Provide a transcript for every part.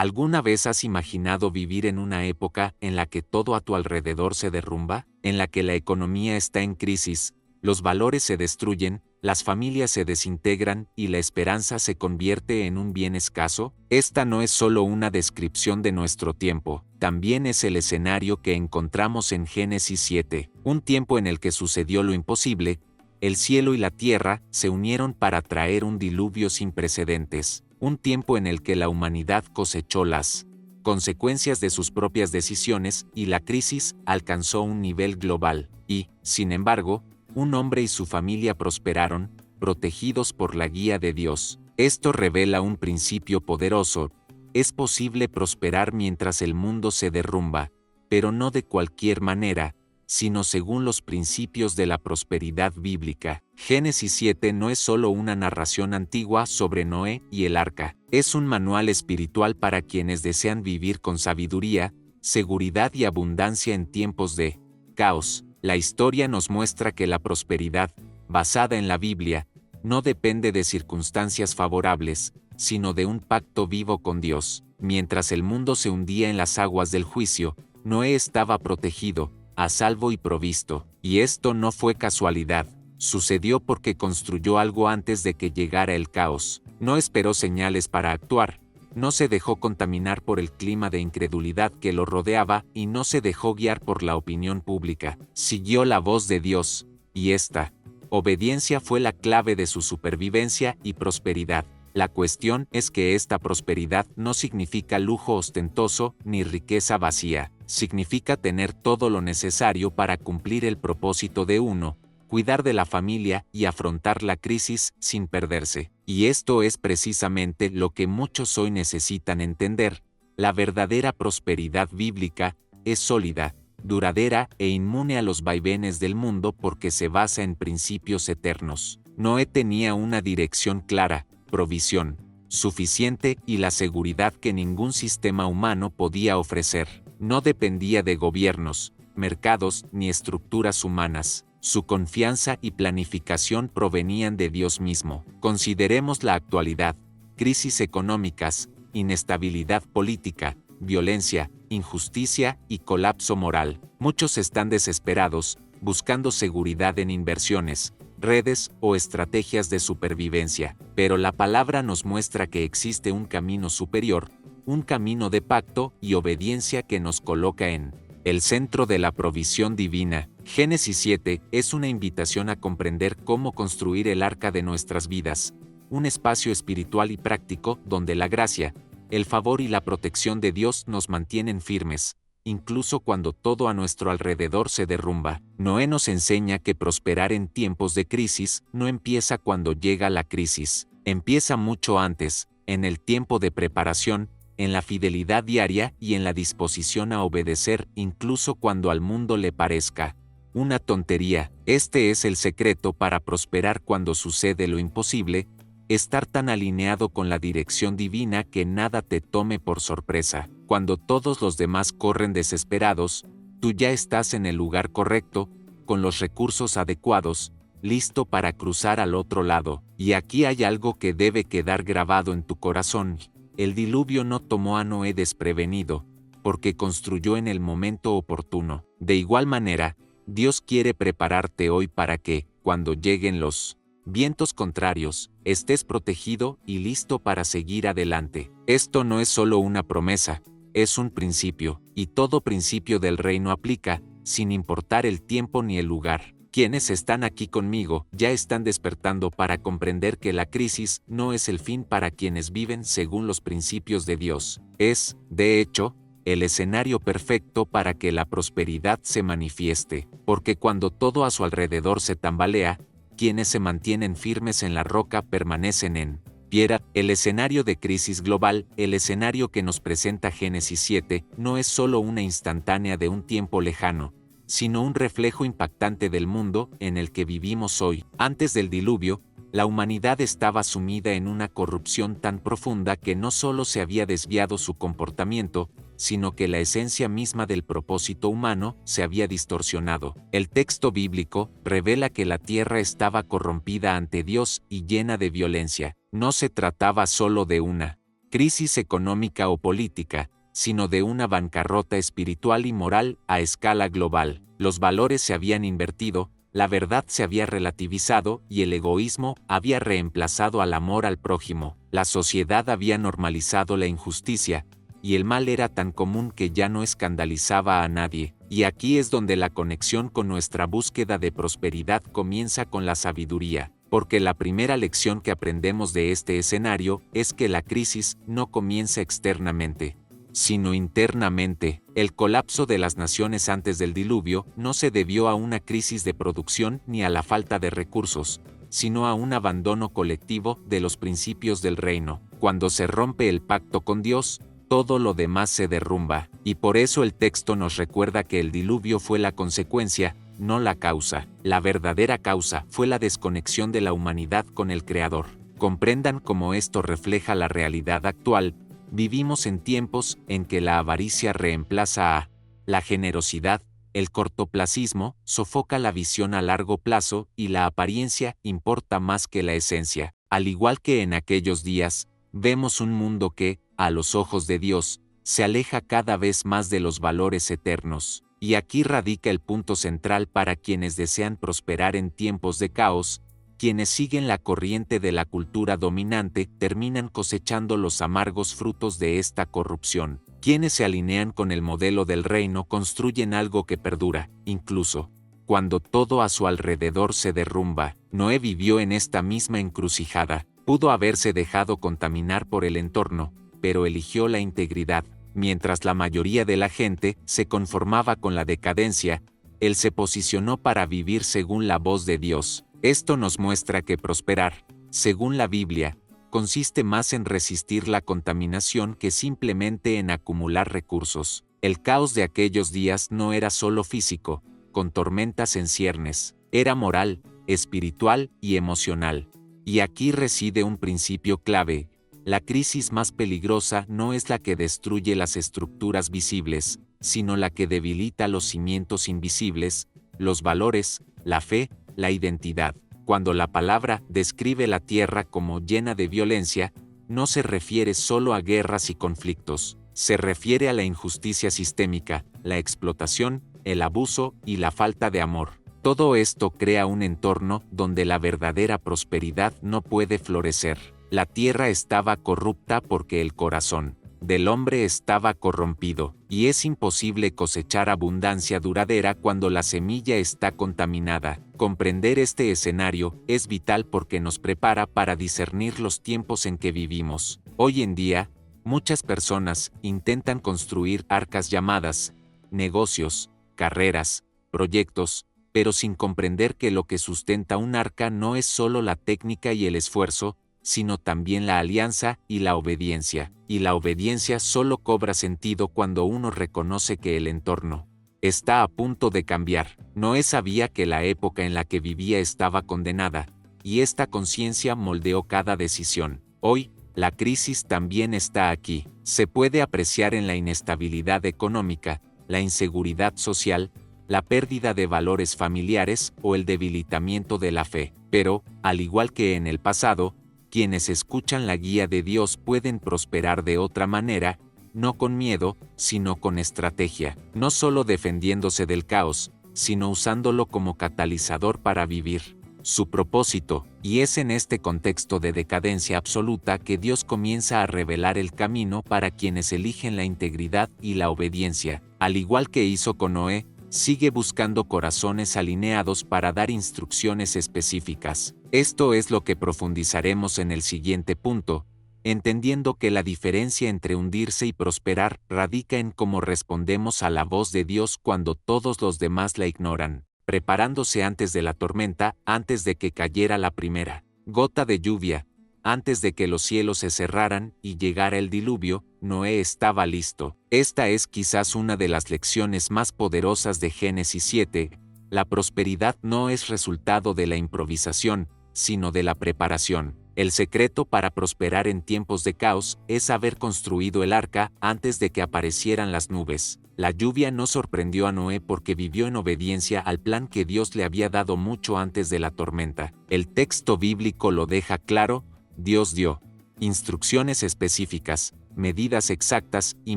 ¿Alguna vez has imaginado vivir en una época en la que todo a tu alrededor se derrumba, en la que la economía está en crisis, los valores se destruyen, las familias se desintegran y la esperanza se convierte en un bien escaso? Esta no es solo una descripción de nuestro tiempo, también es el escenario que encontramos en Génesis 7, un tiempo en el que sucedió lo imposible. El cielo y la tierra se unieron para traer un diluvio sin precedentes, un tiempo en el que la humanidad cosechó las consecuencias de sus propias decisiones y la crisis alcanzó un nivel global, y, sin embargo, un hombre y su familia prosperaron, protegidos por la guía de Dios. Esto revela un principio poderoso: es posible prosperar mientras el mundo se derrumba, pero no de cualquier manera, sino según los principios de la prosperidad bíblica. Génesis 7 no es solo una narración antigua sobre Noé y el arca, es un manual espiritual para quienes desean vivir con sabiduría, seguridad y abundancia en tiempos de caos. La historia nos muestra que la prosperidad, basada en la Biblia, no depende de circunstancias favorables, sino de un pacto vivo con Dios. Mientras el mundo se hundía en las aguas del juicio, Noé estaba protegido, a salvo y provisto. Y esto no fue casualidad, sucedió porque construyó algo antes de que llegara el caos. No esperó señales para actuar, no se dejó contaminar por el clima de incredulidad que lo rodeaba y no se dejó guiar por la opinión pública. Siguió la voz de Dios, y esta obediencia fue la clave de su supervivencia y prosperidad. La cuestión es que esta prosperidad no significa lujo ostentoso ni riqueza vacía, significa tener todo lo necesario para cumplir el propósito de uno, cuidar de la familia y afrontar la crisis sin perderse. Y esto es precisamente lo que muchos hoy necesitan entender: la verdadera prosperidad bíblica es sólida, duradera e inmune a los vaivenes del mundo porque se basa en principios eternos. Noé tenía una dirección clara, provisión suficiente y la seguridad que ningún sistema humano podía ofrecer. No dependía de gobiernos, mercados ni estructuras humanas. Su confianza y planificación provenían de Dios mismo. Consideremos la actualidad: crisis económicas, inestabilidad política, violencia, injusticia y colapso moral. Muchos están desesperados, buscando seguridad en inversiones, redes o estrategias de supervivencia. Pero la palabra nos muestra que existe un camino superior, un camino de pacto y obediencia que nos coloca en el centro de la provisión divina. Génesis 7 es una invitación a comprender cómo construir el arca de nuestras vidas, un espacio espiritual y práctico donde la gracia, el favor y la protección de Dios nos mantienen firmes, incluso cuando todo a nuestro alrededor se derrumba. Noé nos enseña que prosperar en tiempos de crisis no empieza cuando llega la crisis, empieza mucho antes, en el tiempo de preparación, en la fidelidad diaria y en la disposición a obedecer incluso cuando al mundo le parezca una tontería. Este es el secreto para prosperar cuando sucede lo imposible: estar tan alineado con la dirección divina que nada te tome por sorpresa. Cuando todos los demás corren desesperados, tú ya estás en el lugar correcto, con los recursos adecuados, listo para cruzar al otro lado. Y aquí hay algo que debe quedar grabado en tu corazón: el diluvio no tomó a Noé desprevenido, porque construyó en el momento oportuno. De igual manera, Dios quiere prepararte hoy para que, cuando lleguen los vientos contrarios, estés protegido y listo para seguir adelante. Esto no es solo una promesa, es un principio, y todo principio del reino aplica, sin importar el tiempo ni el lugar. Quienes están aquí conmigo ya están despertando para comprender que la crisis no es el fin para quienes viven según los principios de Dios. Es, de hecho, el escenario perfecto para que la prosperidad se manifieste, porque cuando todo a su alrededor se tambalea, quienes se mantienen firmes en la roca permanecen en pie. El escenario de crisis global, el escenario que nos presenta Génesis 7, no es solo una instantánea de un tiempo lejano, sino un reflejo impactante del mundo en el que vivimos hoy. Antes del diluvio, la humanidad estaba sumida en una corrupción tan profunda que no solo se había desviado su comportamiento, sino que la esencia misma del propósito humano se había distorsionado. El texto bíblico revela que la tierra estaba corrompida ante Dios y llena de violencia. No se trataba solo de una crisis económica o política, sino de una bancarrota espiritual y moral a escala global. Los valores se habían invertido, la verdad se había relativizado y el egoísmo había reemplazado al amor al prójimo. La sociedad había normalizado la injusticia, y el mal era tan común que ya no escandalizaba a nadie. Y aquí es donde la conexión con nuestra búsqueda de prosperidad comienza con la sabiduría, porque la primera lección que aprendemos de este escenario es que la crisis no comienza externamente, sino internamente. El colapso de las naciones antes del diluvio no se debió a una crisis de producción ni a la falta de recursos, sino a un abandono colectivo de los principios del reino. Cuando se rompe el pacto con Dios, todo lo demás se derrumba, y por eso el texto nos recuerda que el diluvio fue la consecuencia, no la causa. La verdadera causa fue la desconexión de la humanidad con el Creador. Comprendan cómo esto refleja la realidad actual. Vivimos en tiempos en que la avaricia reemplaza a la generosidad, el cortoplacismo sofoca la visión a largo plazo y la apariencia importa más que la esencia. Al igual que en aquellos días, vemos un mundo que, a los ojos de Dios, se aleja cada vez más de los valores eternos. Y aquí radica el punto central para quienes desean prosperar en tiempos de caos. Quienes siguen la corriente de la cultura dominante terminan cosechando los amargos frutos de esta corrupción. Quienes se alinean con el modelo del reino construyen algo que perdura, incluso cuando todo a su alrededor se derrumba. Noé vivió en esta misma encrucijada. Pudo haberse dejado contaminar por el entorno, pero eligió la integridad. Mientras la mayoría de la gente se conformaba con la decadencia, él se posicionó para vivir según la voz de Dios. Esto nos muestra que prosperar, según la Biblia, consiste más en resistir la contaminación que simplemente en acumular recursos. El caos de aquellos días no era solo físico, con tormentas en ciernes, era moral, espiritual y emocional. Y aquí reside un principio clave. La crisis más peligrosa no es la que destruye las estructuras visibles, sino la que debilita los cimientos invisibles, los valores, la fe, la identidad. Cuando la palabra describe la tierra como llena de violencia, no se refiere solo a guerras y conflictos, se refiere a la injusticia sistémica, la explotación, el abuso y la falta de amor. Todo esto crea un entorno donde la verdadera prosperidad no puede florecer. La tierra estaba corrupta porque el corazón del hombre estaba corrompido, y es imposible cosechar abundancia duradera cuando la semilla está contaminada. Comprender este escenario es vital porque nos prepara para discernir los tiempos en que vivimos. Hoy en día, muchas personas intentan construir arcas llamadas negocios, carreras, proyectos, pero sin comprender que lo que sustenta un arca no es solo la técnica y el esfuerzo, sino también la alianza y la obediencia. Y la obediencia solo cobra sentido cuando uno reconoce que el entorno está a punto de cambiar. Noé sabía que la época en la que vivía estaba condenada, y esta conciencia moldeó cada decisión. Hoy, la crisis también está aquí. Se puede apreciar en la inestabilidad económica, la inseguridad social, la pérdida de valores familiares o el debilitamiento de la fe. Pero, al igual que en el pasado, quienes escuchan la guía de Dios pueden prosperar de otra manera, no con miedo, sino con estrategia, no solo defendiéndose del caos, sino usándolo como catalizador para vivir su propósito. Y es en este contexto de decadencia absoluta que Dios comienza a revelar el camino para quienes eligen la integridad y la obediencia. Al igual que hizo con Noé, sigue buscando corazones alineados para dar instrucciones específicas. Esto es lo que profundizaremos en el siguiente punto, entendiendo que la diferencia entre hundirse y prosperar radica en cómo respondemos a la voz de Dios cuando todos los demás la ignoran, preparándose antes de la tormenta, antes de que cayera la primera gota de lluvia, antes de que los cielos se cerraran y llegara el diluvio, Noé estaba listo. Esta es quizás una de las lecciones más poderosas de Génesis 7. La prosperidad no es resultado de la improvisación, sino de la preparación. El secreto para prosperar en tiempos de caos es haber construido el arca antes de que aparecieran las nubes. La lluvia no sorprendió a Noé porque vivió en obediencia al plan que Dios le había dado mucho antes de la tormenta. El texto bíblico lo deja claro. Dios dio, instrucciones específicas, medidas exactas y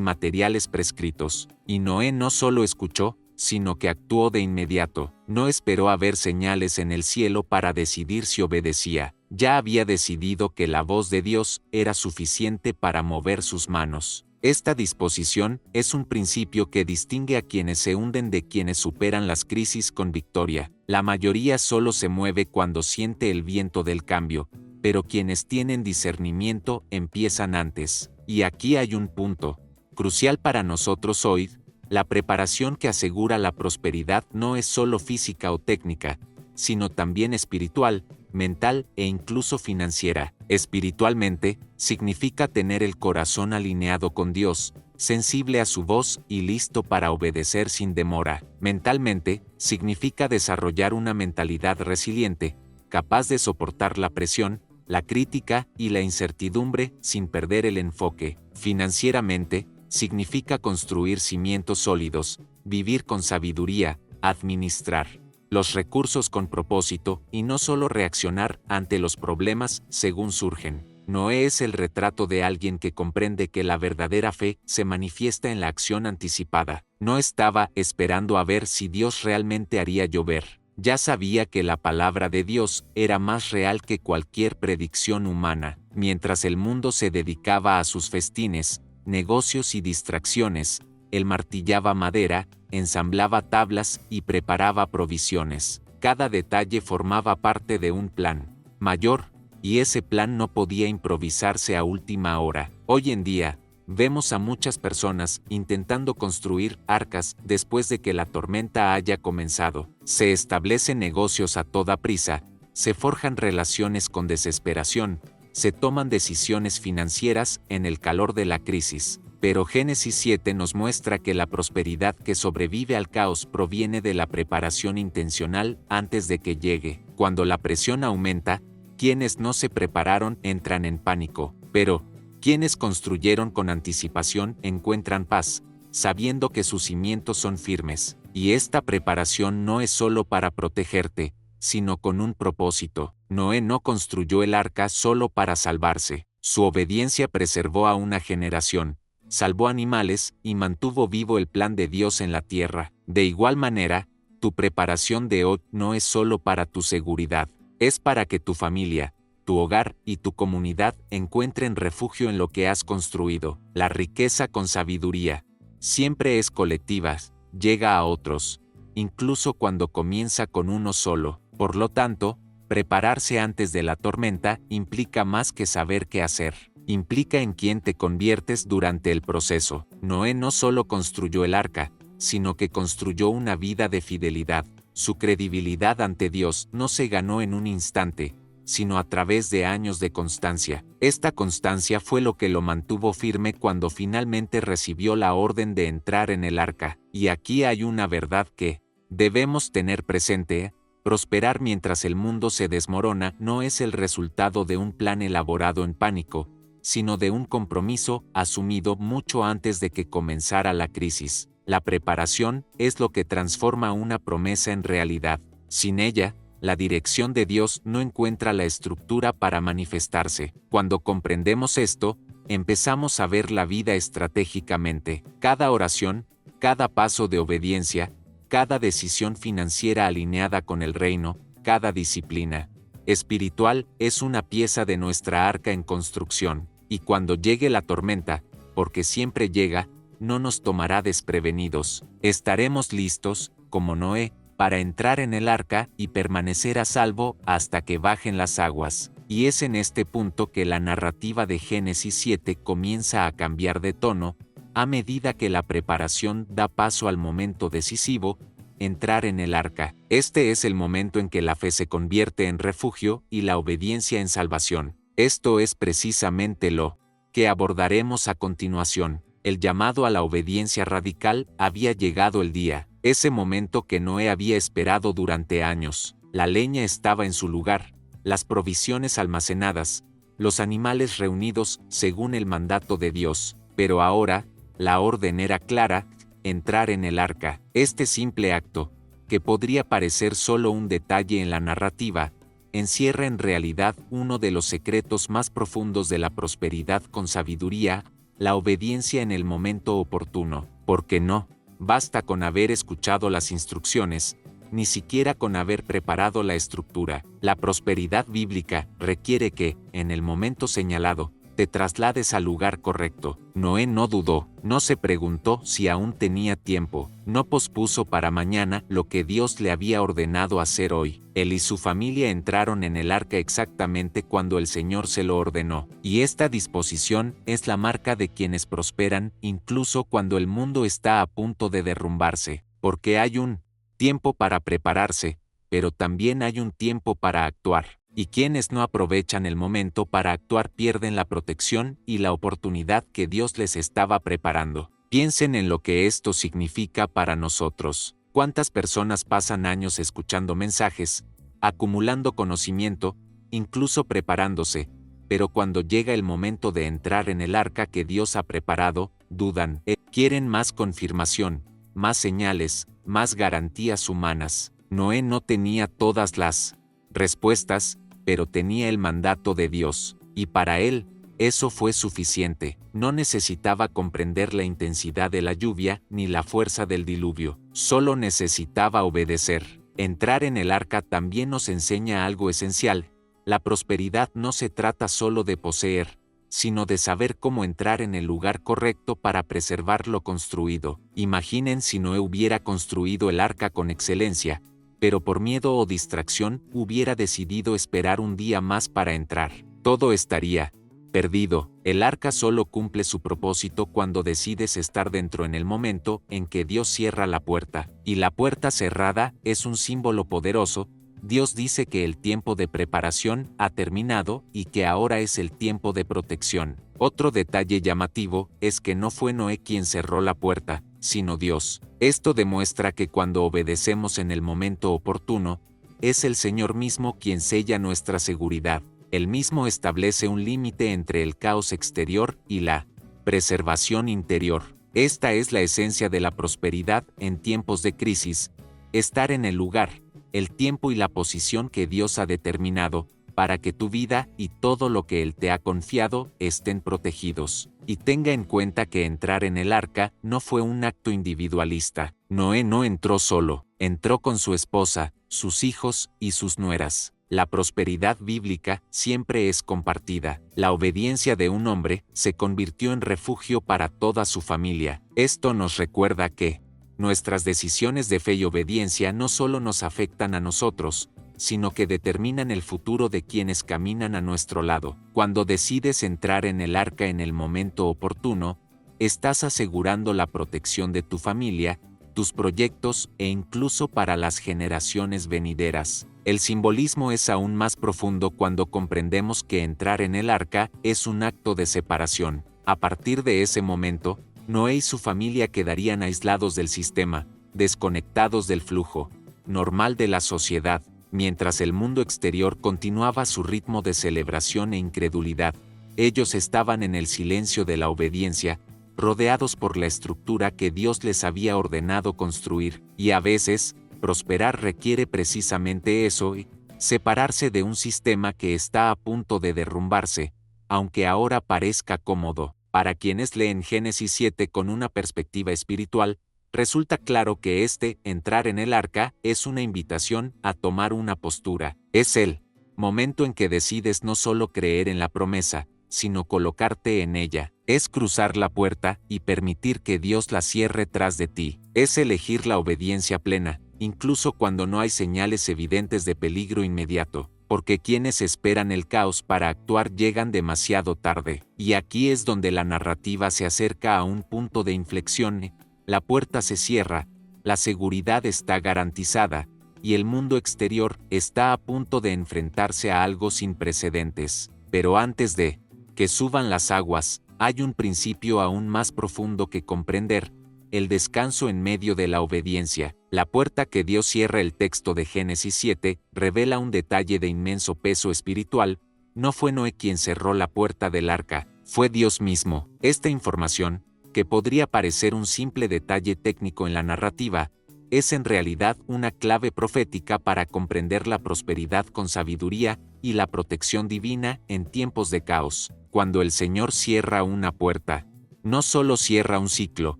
materiales prescritos. Y Noé no solo escuchó, sino que actuó de inmediato. No esperó a ver señales en el cielo para decidir si obedecía. Ya había decidido que la voz de Dios era suficiente para mover sus manos. Esta disposición es un principio que distingue a quienes se hunden de quienes superan las crisis con victoria. La mayoría solo se mueve cuando siente el viento del cambio, pero quienes tienen discernimiento empiezan antes. Y aquí hay un punto crucial para nosotros hoy. La preparación que asegura la prosperidad no es solo física o técnica, sino también espiritual, mental e incluso financiera. Espiritualmente, significa tener el corazón alineado con Dios, sensible a su voz y listo para obedecer sin demora. Mentalmente, significa desarrollar una mentalidad resiliente, capaz de soportar la presión, la crítica y la incertidumbre sin perder el enfoque. Financieramente, significa construir cimientos sólidos, vivir con sabiduría, administrar los recursos con propósito y no solo reaccionar ante los problemas según surgen. Noé es el retrato de alguien que comprende que la verdadera fe se manifiesta en la acción anticipada. No estaba esperando a ver si Dios realmente haría llover. Ya sabía que la palabra de Dios era más real que cualquier predicción humana. Mientras el mundo se dedicaba a sus festines, negocios y distracciones, él martillaba madera, ensamblaba tablas y preparaba provisiones. Cada detalle formaba parte de un plan mayor, y ese plan no podía improvisarse a última hora. Hoy en día, vemos a muchas personas intentando construir arcas después de que la tormenta haya comenzado. Se establecen negocios a toda prisa, se forjan relaciones con desesperación, se toman decisiones financieras en el calor de la crisis. Pero Génesis 7 nos muestra que la prosperidad que sobrevive al caos proviene de la preparación intencional antes de que llegue. Cuando la presión aumenta, quienes no se prepararon entran en pánico, pero quienes construyeron con anticipación encuentran paz, sabiendo que sus cimientos son firmes. Y esta preparación no es solo para protegerte, sino con un propósito. Noé no construyó el arca solo para salvarse. Su obediencia preservó a una generación, salvó animales y mantuvo vivo el plan de Dios en la tierra. De igual manera, tu preparación de hoy no es solo para tu seguridad, es para que tu familia, tu hogar y tu comunidad encuentren refugio en lo que has construido. La riqueza con sabiduría siempre es colectiva, llega a otros, incluso cuando comienza con uno solo. Por lo tanto, prepararse antes de la tormenta implica más que saber qué hacer. Implica en quién te conviertes durante el proceso. Noé no solo construyó el arca, sino que construyó una vida de fidelidad. Su credibilidad ante Dios no se ganó en un instante, sino a través de años de constancia. Esta constancia fue lo que lo mantuvo firme cuando finalmente recibió la orden de entrar en el arca. Y aquí hay una verdad que debemos tener presente. Prosperar mientras el mundo se desmorona no es el resultado de un plan elaborado en pánico, sino de un compromiso asumido mucho antes de que comenzara la crisis. La preparación es lo que transforma una promesa en realidad. Sin ella, la dirección de Dios no encuentra la estructura para manifestarse. Cuando comprendemos esto, empezamos a ver la vida estratégicamente. Cada oración, cada paso de obediencia, cada decisión financiera alineada con el reino, cada disciplina espiritual es una pieza de nuestra arca en construcción. Y cuando llegue la tormenta, porque siempre llega, no nos tomará desprevenidos. Estaremos listos, como Noé, para entrar en el arca y permanecer a salvo hasta que bajen las aguas. Y es en este punto que la narrativa de Génesis 7 comienza a cambiar de tono, a medida que la preparación da paso al momento decisivo, entrar en el arca. Este es el momento en que la fe se convierte en refugio y la obediencia en salvación. Esto es precisamente lo que abordaremos a continuación. El llamado a la obediencia radical había llegado el día, ese momento que Noé había esperado durante años. La leña estaba en su lugar, las provisiones almacenadas, los animales reunidos según el mandato de Dios. Pero ahora, la orden era clara: entrar en el arca. Este simple acto, que podría parecer solo un detalle en la narrativa, encierra en realidad uno de los secretos más profundos de la prosperidad con sabiduría, la obediencia en el momento oportuno. Porque no basta con haber escuchado las instrucciones, ni siquiera con haber preparado la estructura. La prosperidad bíblica requiere que, en el momento señalado, te traslades al lugar correcto. Noé no dudó, no se preguntó si aún tenía tiempo, no pospuso para mañana lo que Dios le había ordenado hacer hoy. Él y su familia entraron en el arca exactamente cuando el Señor se lo ordenó, y esta disposición es la marca de quienes prosperan, incluso cuando el mundo está a punto de derrumbarse, porque hay un tiempo para prepararse, pero también hay un tiempo para actuar. Y quienes no aprovechan el momento para actuar pierden la protección y la oportunidad que Dios les estaba preparando. Piensen en lo que esto significa para nosotros. ¿Cuántas personas pasan años escuchando mensajes, acumulando conocimiento, incluso preparándose, pero cuando llega el momento de entrar en el arca que Dios ha preparado, dudan, quieren más confirmación, más señales, más garantías humanas? Noé no tenía todas las respuestas, pero tenía el mandato de Dios, y para él, eso fue suficiente. No necesitaba comprender la intensidad de la lluvia ni la fuerza del diluvio, solo necesitaba obedecer. Entrar en el arca también nos enseña algo esencial. La prosperidad no se trata solo de poseer, sino de saber cómo entrar en el lugar correcto para preservar lo construido. Imaginen si Noé hubiera construido el arca con excelencia, pero por miedo o distracción hubiera decidido esperar un día más para entrar. Todo estaría perdido. El arca solo cumple su propósito cuando decides estar dentro en el momento en que Dios cierra la puerta. Y la puerta cerrada es un símbolo poderoso. Dios dice que el tiempo de preparación ha terminado y que ahora es el tiempo de protección. Otro detalle llamativo es que no fue Noé quien cerró la puerta, sino Dios. Esto demuestra que cuando obedecemos en el momento oportuno, es el Señor mismo quien sella nuestra seguridad. Él mismo establece un límite entre el caos exterior y la preservación interior. Esta es la esencia de la prosperidad en tiempos de crisis: estar en el lugar, el tiempo y la posición que Dios ha determinado, para que tu vida y todo lo que Él te ha confiado estén protegidos. Y tenga en cuenta que entrar en el arca no fue un acto individualista. Noé no entró solo, entró con su esposa, sus hijos y sus nueras. La prosperidad bíblica siempre es compartida. La obediencia de un hombre se convirtió en refugio para toda su familia. Esto nos recuerda que nuestras decisiones de fe y obediencia no solo nos afectan a nosotros, sino que determinan el futuro de quienes caminan a nuestro lado. Cuando decides entrar en el arca en el momento oportuno, estás asegurando la protección de tu familia, tus proyectos e incluso para las generaciones venideras. El simbolismo es aún más profundo cuando comprendemos que entrar en el arca es un acto de separación. A partir de ese momento, Noé y su familia quedarían aislados del sistema, desconectados del flujo normal de la sociedad, mientras el mundo exterior continuaba su ritmo de celebración e incredulidad. Ellos estaban en el silencio de la obediencia, rodeados por la estructura que Dios les había ordenado construir, y a veces, prosperar requiere precisamente eso, separarse de un sistema que está a punto de derrumbarse, aunque ahora parezca cómodo. Para quienes leen Génesis 7 con una perspectiva espiritual, resulta claro que entrar en el arca, es una invitación a tomar una postura. Es el momento en que decides no solo creer en la promesa, sino colocarte en ella. Es cruzar la puerta y permitir que Dios la cierre tras de ti. Es elegir la obediencia plena, incluso cuando no hay señales evidentes de peligro inmediato, porque quienes esperan el caos para actuar llegan demasiado tarde. Y aquí es donde la narrativa se acerca a un punto de inflexión. La puerta se cierra, la seguridad está garantizada, y el mundo exterior está a punto de enfrentarse a algo sin precedentes. Pero antes de que suban las aguas, hay un principio aún más profundo que comprender: el descanso en medio de la obediencia. La puerta que Dios cierra, el texto de Génesis 7, revela un detalle de inmenso peso espiritual. No fue Noé quien cerró la puerta del arca, fue Dios mismo. Esta información, que podría parecer un simple detalle técnico en la narrativa, es en realidad una clave profética para comprender la prosperidad con sabiduría y la protección divina en tiempos de caos. Cuando el Señor cierra una puerta, no solo cierra un ciclo,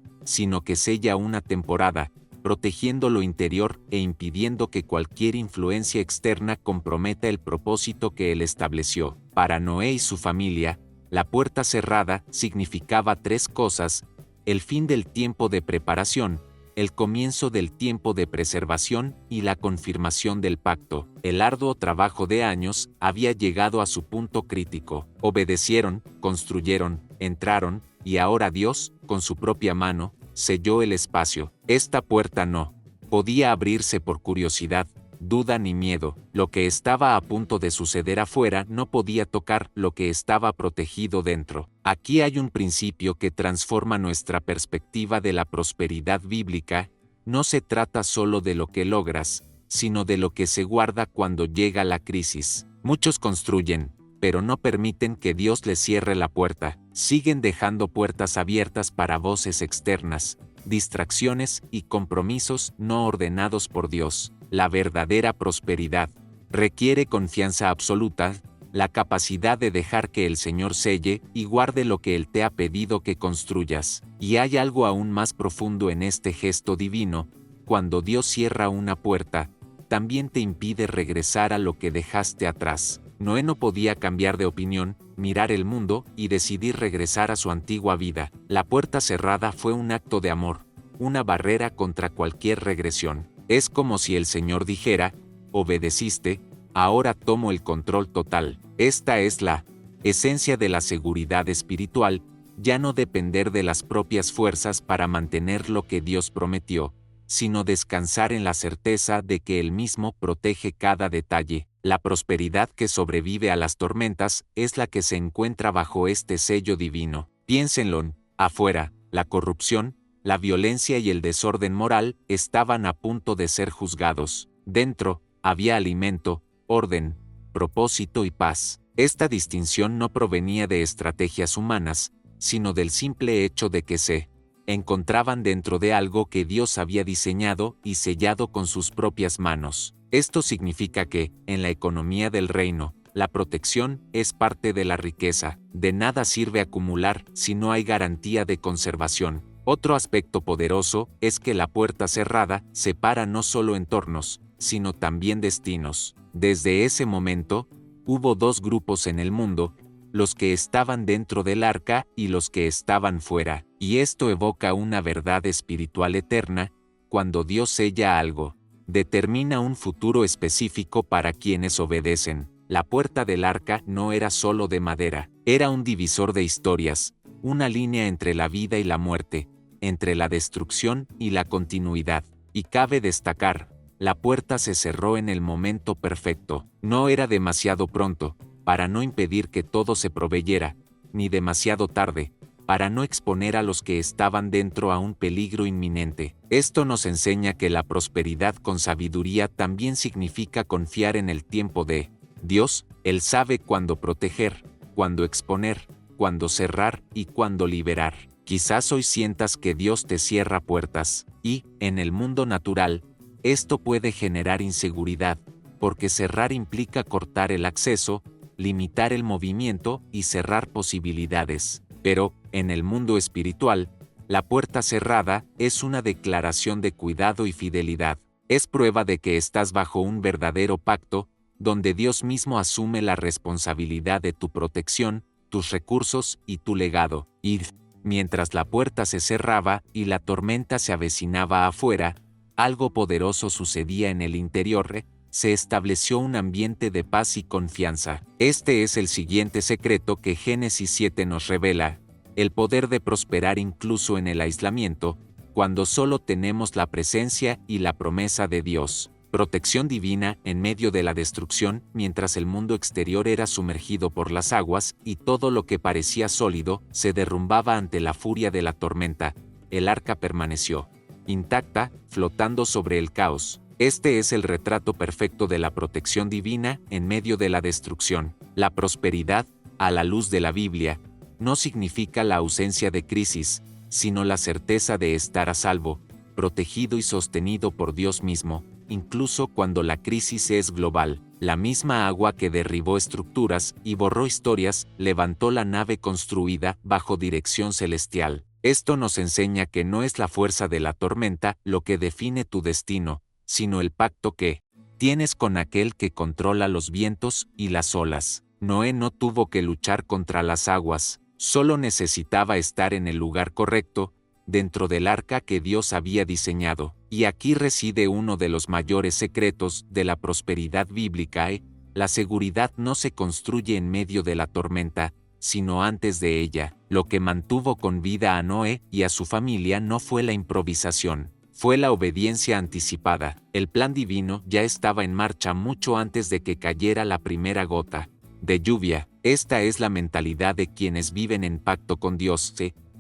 sino que sella una temporada, protegiendo lo interior e impidiendo que cualquier influencia externa comprometa el propósito que Él estableció. Para Noé y su familia, la puerta cerrada significaba tres cosas: el fin del tiempo de preparación, el comienzo del tiempo de preservación y la confirmación del pacto. El arduo trabajo de años había llegado a su punto crítico. Obedecieron, construyeron, entraron, y ahora Dios, con su propia mano, selló el espacio. Esta puerta no podía abrirse por curiosidad, duda ni miedo. Lo que estaba a punto de suceder afuera no podía tocar lo que estaba protegido dentro. Aquí hay un principio que transforma nuestra perspectiva de la prosperidad bíblica. No se trata solo de lo que logras, sino de lo que se guarda cuando llega la crisis. Muchos construyen, pero no permiten que Dios les cierre la puerta. Siguen dejando puertas abiertas para voces externas, distracciones y compromisos no ordenados por Dios. La verdadera prosperidad requiere confianza absoluta, la capacidad de dejar que el Señor selle y guarde lo que Él te ha pedido que construyas. Y hay algo aún más profundo en este gesto divino: cuando Dios cierra una puerta, también te impide regresar a lo que dejaste atrás. Noé no podía cambiar de opinión, mirar el mundo y decidir regresar a su antigua vida. La puerta cerrada fue un acto de amor, una barrera contra cualquier regresión. Es como si el Señor dijera: obedeciste, ahora tomo el control total. Esta es la esencia de la seguridad espiritual: ya no depender de las propias fuerzas para mantener lo que Dios prometió, sino descansar en la certeza de que Él mismo protege cada detalle. La prosperidad que sobrevive a las tormentas es la que se encuentra bajo este sello divino. Piénsenlo: afuera, la corrupción, la violencia y el desorden moral estaban a punto de ser juzgados. Dentro, había alimento, orden, propósito y paz. Esta distinción no provenía de estrategias humanas, sino del simple hecho de que se encontraban dentro de algo que Dios había diseñado y sellado con sus propias manos. Esto significa que, en la economía del reino, la protección es parte de la riqueza. De nada sirve acumular si no hay garantía de conservación. Otro aspecto poderoso es que la puerta cerrada separa no solo entornos, sino también destinos. Desde ese momento, hubo dos grupos en el mundo: los que estaban dentro del arca y los que estaban fuera. Y esto evoca una verdad espiritual eterna: cuando Dios sella algo, determina un futuro específico para quienes obedecen. La puerta del arca no era solo de madera, era un divisor de historias, una línea entre la vida y la muerte, entre la destrucción y la continuidad. Y cabe destacar, la puerta se cerró en el momento perfecto. No era demasiado pronto, para no impedir que todo se proveyera, ni demasiado tarde, para no exponer a los que estaban dentro a un peligro inminente. Esto nos enseña que la prosperidad con sabiduría también significa confiar en el tiempo de Dios. Él sabe cuándo proteger, cuándo exponer, cuándo cerrar y cuándo liberar. Quizás hoy sientas que Dios te cierra puertas, y, en el mundo natural, esto puede generar inseguridad, porque cerrar implica cortar el acceso, limitar el movimiento y cerrar posibilidades. Pero, en el mundo espiritual, la puerta cerrada es una declaración de cuidado y fidelidad. Es prueba de que estás bajo un verdadero pacto, donde Dios mismo asume la responsabilidad de tu protección, tus recursos y tu legado. Y, mientras la puerta se cerraba y la tormenta se avecinaba afuera, algo poderoso sucedía en el interior. Se estableció un ambiente de paz y confianza. Este es el siguiente secreto que Génesis 7 nos revela: el poder de prosperar incluso en el aislamiento, cuando solo tenemos la presencia y la promesa de Dios. Protección divina en medio de la destrucción. Mientras el mundo exterior era sumergido por las aguas y todo lo que parecía sólido se derrumbaba ante la furia de la tormenta, el arca permaneció intacta, flotando sobre el caos. Este es el retrato perfecto de la protección divina en medio de la destrucción. La prosperidad, a la luz de la Biblia, no significa la ausencia de crisis, sino la certeza de estar a salvo, protegido y sostenido por Dios mismo, incluso cuando la crisis es global. La misma agua que derribó estructuras y borró historias, levantó la nave construida bajo dirección celestial. Esto nos enseña que no es la fuerza de la tormenta lo que define tu destino, sino el pacto que tienes con aquel que controla los vientos y las olas. Noé no tuvo que luchar contra las aguas, solo necesitaba estar en el lugar correcto, dentro del arca que Dios había diseñado. Y aquí reside uno de los mayores secretos de la prosperidad bíblica. La seguridad no se construye en medio de la tormenta, sino antes de ella. Lo que mantuvo con vida a Noé y a su familia no fue la improvisación, fue la obediencia anticipada. El plan divino ya estaba en marcha mucho antes de que cayera la primera gota de lluvia. Esta es la mentalidad de quienes viven en pacto con Dios,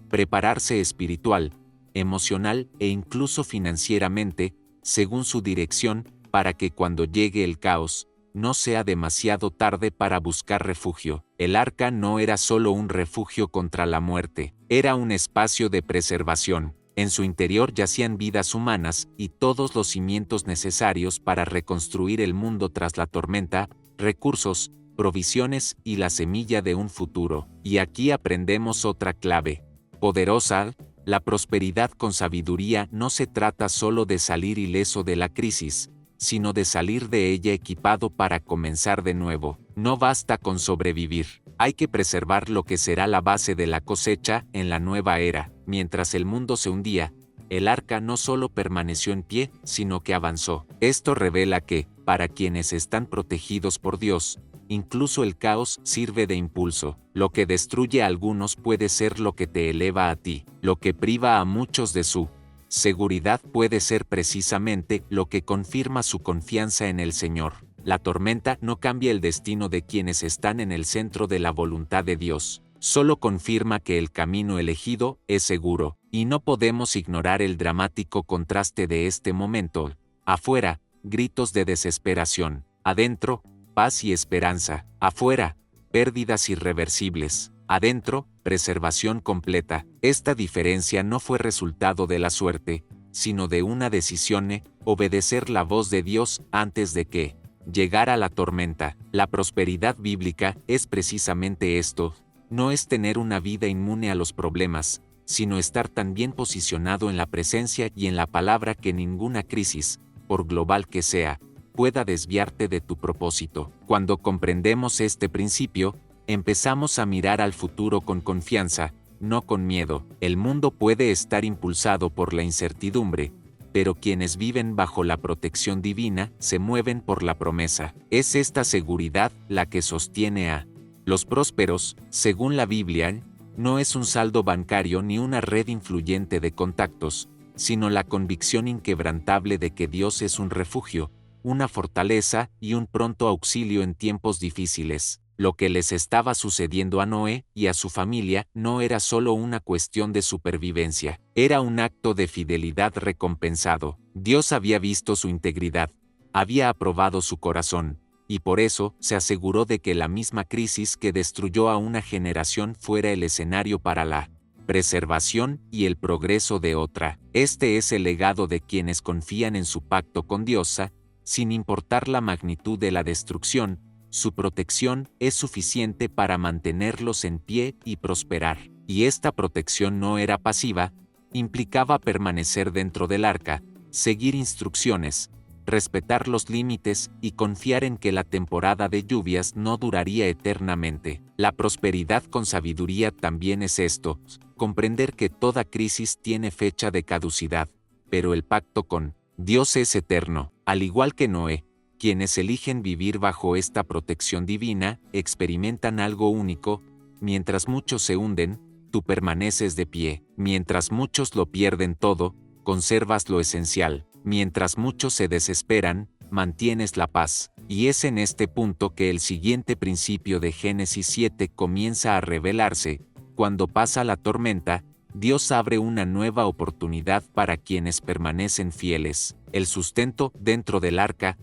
prepararse espiritual, emocional e incluso financieramente, según su dirección, para que cuando llegue el caos, no sea demasiado tarde para buscar refugio. El arca no era solo un refugio contra la muerte, era un espacio de preservación. En su interior yacían vidas humanas y todos los cimientos necesarios para reconstruir el mundo tras la tormenta, recursos, provisiones y la semilla de un futuro. Y aquí aprendemos otra clave poderosa. La prosperidad con sabiduría no se trata solo de salir ileso de la crisis, sino de salir de ella equipado para comenzar de nuevo. No basta con sobrevivir, hay que preservar lo que será la base de la cosecha en la nueva era. Mientras el mundo se hundía, el arca no solo permaneció en pie, sino que avanzó. Esto revela que, para quienes están protegidos por Dios, incluso el caos sirve de impulso. Lo que destruye a algunos puede ser lo que te eleva a ti. Lo que priva a muchos de su seguridad puede ser precisamente lo que confirma su confianza en el Señor. La tormenta no cambia el destino de quienes están en el centro de la voluntad de Dios. Solo confirma que el camino elegido es seguro, y no podemos ignorar el dramático contraste de este momento. Afuera, gritos de desesperación. Adentro, paz y esperanza. Afuera, pérdidas irreversibles. Adentro, preservación completa. Esta diferencia no fue resultado de la suerte, sino de una decisión: obedecer la voz de Dios antes de que llegara la tormenta. La prosperidad bíblica es precisamente esto. No es tener una vida inmune a los problemas, sino estar tan bien posicionado en la presencia y en la palabra que ninguna crisis, por global que sea, pueda desviarte de tu propósito. Cuando comprendemos este principio, empezamos a mirar al futuro con confianza, no con miedo. El mundo puede estar impulsado por la incertidumbre, pero quienes viven bajo la protección divina se mueven por la promesa. Es esta seguridad la que sostiene a los prósperos. Según la Biblia, no es un saldo bancario ni una red influyente de contactos, sino la convicción inquebrantable de que Dios es un refugio, una fortaleza y un pronto auxilio en tiempos difíciles. Lo que les estaba sucediendo a Noé y a su familia no era solo una cuestión de supervivencia, era un acto de fidelidad recompensado. Dios había visto su integridad, había aprobado su corazón, y por eso se aseguró de que la misma crisis que destruyó a una generación fuera el escenario para la preservación y el progreso de otra. Este es el legado de quienes confían en su pacto con Dios. Sin importar la magnitud de la destrucción, su protección es suficiente para mantenerlos en pie y prosperar. Y esta protección no era pasiva, implicaba permanecer dentro del arca, seguir instrucciones, respetar los límites y confiar en que la temporada de lluvias no duraría eternamente. La prosperidad con sabiduría también es esto: comprender que toda crisis tiene fecha de caducidad, pero el pacto con Dios es eterno. Al igual que Noé, quienes eligen vivir bajo esta protección divina experimentan algo único. Mientras muchos se hunden, tú permaneces de pie. Mientras muchos lo pierden todo, conservas lo esencial. Mientras muchos se desesperan, mantienes la paz. Y es en este punto que el siguiente principio de Génesis 7 comienza a revelarse. Cuando pasa la tormenta, Dios abre una nueva oportunidad para quienes permanecen fieles. El sustento dentro del arca,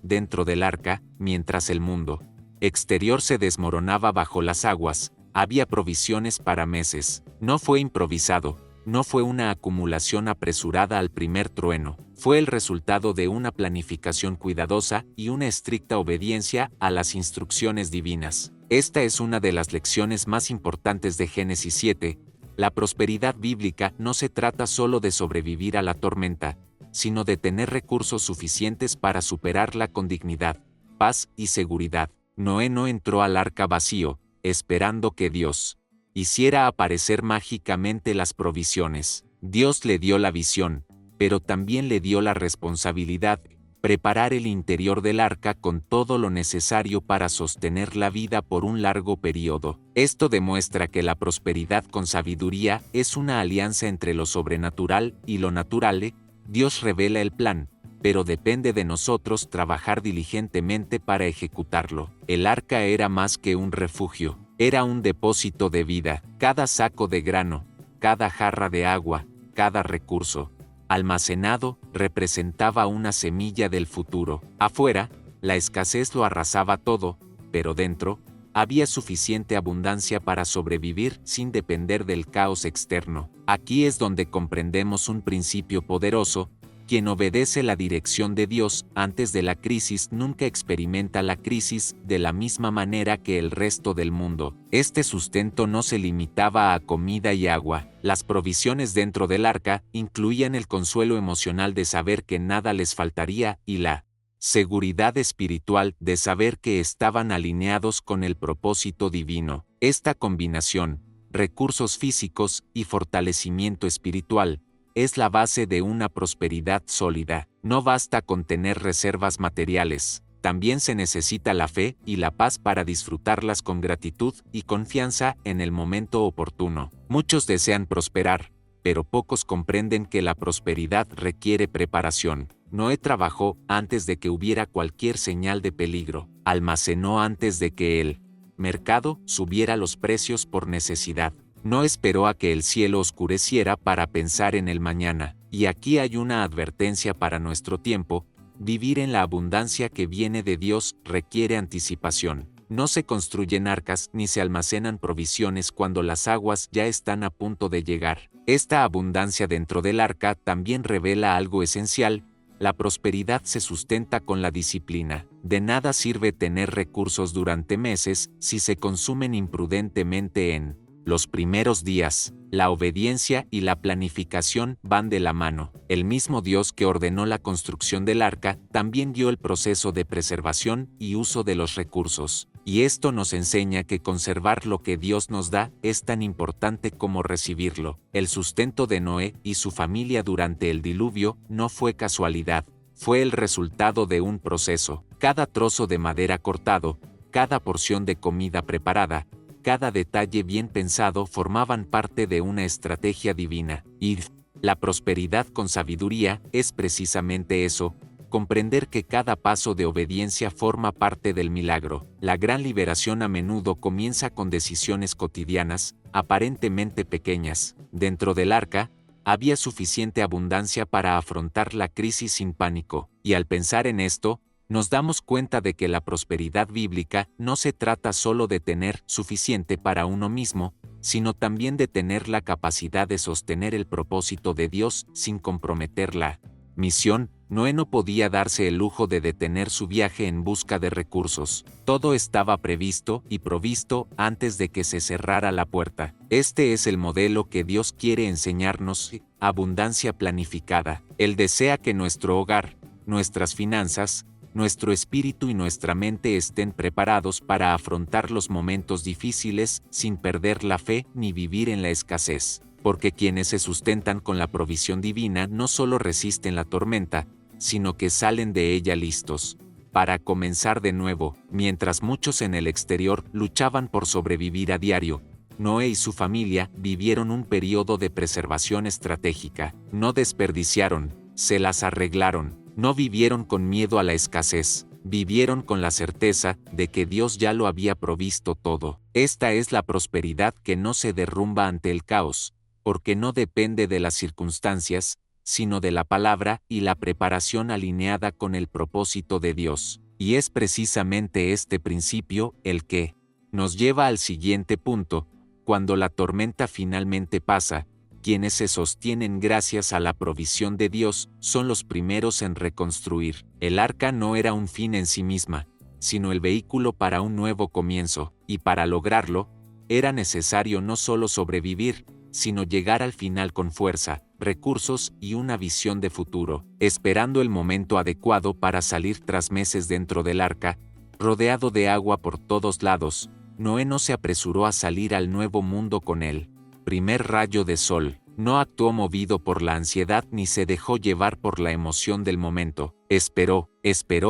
mientras el mundo exterior se desmoronaba bajo las aguas, había provisiones para meses. No fue improvisado, no fue una acumulación apresurada al primer trueno, fue el resultado de una planificación cuidadosa y una estricta obediencia a las instrucciones divinas. Esta es una de las lecciones más importantes de Génesis 7. La prosperidad bíblica no se trata solo de sobrevivir a la tormenta, sino de tener recursos suficientes para superarla con dignidad, paz y seguridad. Noé no entró al arca vacío, esperando que Dios hiciera aparecer mágicamente las provisiones. Dios le dio la visión, pero también le dio la responsabilidad, preparar el interior del arca con todo lo necesario para sostener la vida por un largo periodo. Esto demuestra que la prosperidad con sabiduría es una alianza entre lo sobrenatural y lo natural. Dios revela el plan, pero depende de nosotros trabajar diligentemente para ejecutarlo. El arca era más que un refugio, era un depósito de vida. Cada saco de grano, cada jarra de agua, cada recurso almacenado representaba una semilla del futuro. Afuera, la escasez lo arrasaba todo, pero dentro, había suficiente abundancia para sobrevivir sin depender del caos externo. Aquí es donde comprendemos un principio poderoso: quien obedece la dirección de Dios antes de la crisis nunca experimenta la crisis de la misma manera que el resto del mundo. Este sustento no se limitaba a comida y agua. Las provisiones dentro del arca incluían el consuelo emocional de saber que nada les faltaría y la seguridad espiritual de saber que estaban alineados con el propósito divino. Esta combinación, recursos físicos y fortalecimiento espiritual, es la base de una prosperidad sólida. No basta con tener reservas materiales, también se necesita la fe y la paz para disfrutarlas con gratitud y confianza en el momento oportuno. Muchos desean prosperar, pero pocos comprenden que la prosperidad requiere preparación. Noé trabajó antes de que hubiera cualquier señal de peligro, almacenó antes de que el mercado subiera los precios por necesidad. No esperó a que el cielo oscureciera para pensar en el mañana. Y aquí hay una advertencia para nuestro tiempo: vivir en la abundancia que viene de Dios requiere anticipación. No se construyen arcas ni se almacenan provisiones cuando las aguas ya están a punto de llegar. Esta abundancia dentro del arca también revela algo esencial: la prosperidad se sustenta con la disciplina. De nada sirve tener recursos durante meses si se consumen imprudentemente en los primeros días. La obediencia y la planificación van de la mano. El mismo Dios que ordenó la construcción del arca también dio el proceso de preservación y uso de los recursos. Y esto nos enseña que conservar lo que Dios nos da es tan importante como recibirlo. El sustento de Noé y su familia durante el diluvio no fue casualidad, fue el resultado de un proceso. Cada trozo de madera cortado, cada porción de comida preparada, cada detalle bien pensado formaban parte de una estrategia divina. Y la prosperidad con sabiduría es precisamente eso: comprender que cada paso de obediencia forma parte del milagro. La gran liberación a menudo comienza con decisiones cotidianas, aparentemente pequeñas. Dentro del arca, había suficiente abundancia para afrontar la crisis sin pánico. Y al pensar en esto, nos damos cuenta de que la prosperidad bíblica no se trata solo de tener suficiente para uno mismo, sino también de tener la capacidad de sostener el propósito de Dios sin comprometer la misión. Noé no podía darse el lujo de detener su viaje en busca de recursos. Todo estaba previsto y provisto antes de que se cerrara la puerta. Este es el modelo que Dios quiere enseñarnos: abundancia planificada. Él desea que nuestro hogar, nuestras finanzas, nuestro espíritu y nuestra mente estén preparados para afrontar los momentos difíciles sin perder la fe ni vivir en la escasez. Porque quienes se sustentan con la provisión divina no solo resisten la tormenta, sino que salen de ella listos para comenzar de nuevo. Mientras muchos en el exterior luchaban por sobrevivir a diario, Noé y su familia vivieron un periodo de preservación estratégica. No desperdiciaron, se las arreglaron. No vivieron con miedo a la escasez, vivieron con la certeza de que Dios ya lo había provisto todo. Esta es la prosperidad que no se derrumba ante el caos, porque no depende de las circunstancias, sino de la palabra y la preparación alineada con el propósito de Dios. Y es precisamente este principio el que nos lleva al siguiente punto: cuando la tormenta finalmente pasa, Quienes se sostienen gracias a la provisión de Dios son los primeros en reconstruir. El arca no era un fin en sí misma, sino el vehículo para un nuevo comienzo, y para lograrlo, era necesario no solo sobrevivir, sino llegar al final con fuerza, recursos y una visión de futuro. Esperando el momento adecuado para salir tras meses dentro del arca, rodeado de agua por todos lados, Noé no se apresuró a salir al nuevo mundo con él. Primer rayo de sol. No actuó movido por la ansiedad ni se dejó llevar por la emoción del momento. Esperó